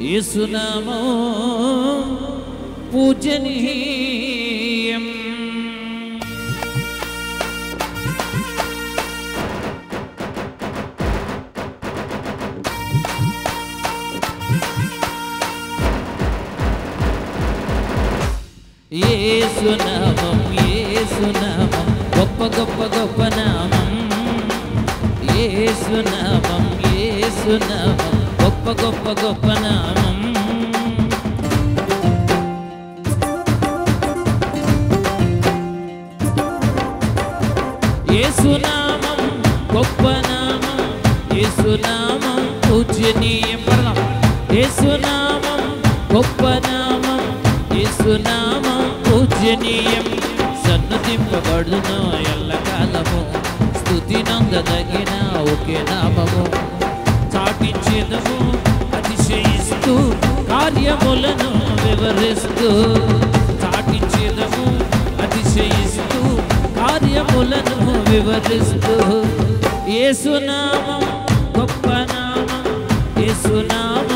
యేసునామం పూజనీయం. యేసునామం యేసునామం గొప్ప గొప్ప గొప్ప నామం. యేసునామం యేసునామం గొప్ప గొప్ప గొప్ప నామం. యేసునామం గొప్ప నామం. యేసునామం పూజనీయం. యేసునామం గొప్ప నామం. యేసునామం పూజనీయం. సన్నుతింపబడును ఎల్లకాలము. స్తుతి నందదగిన ఒకే నామము. చాటించేదము అతిశయిస్తూ కార్యములను వివరిస్తూ. చాటించేదము అతిశయిస్తూ కార్యములను వివరిస్తూ. యేసునామం గొప్ప నామం. యేసునామం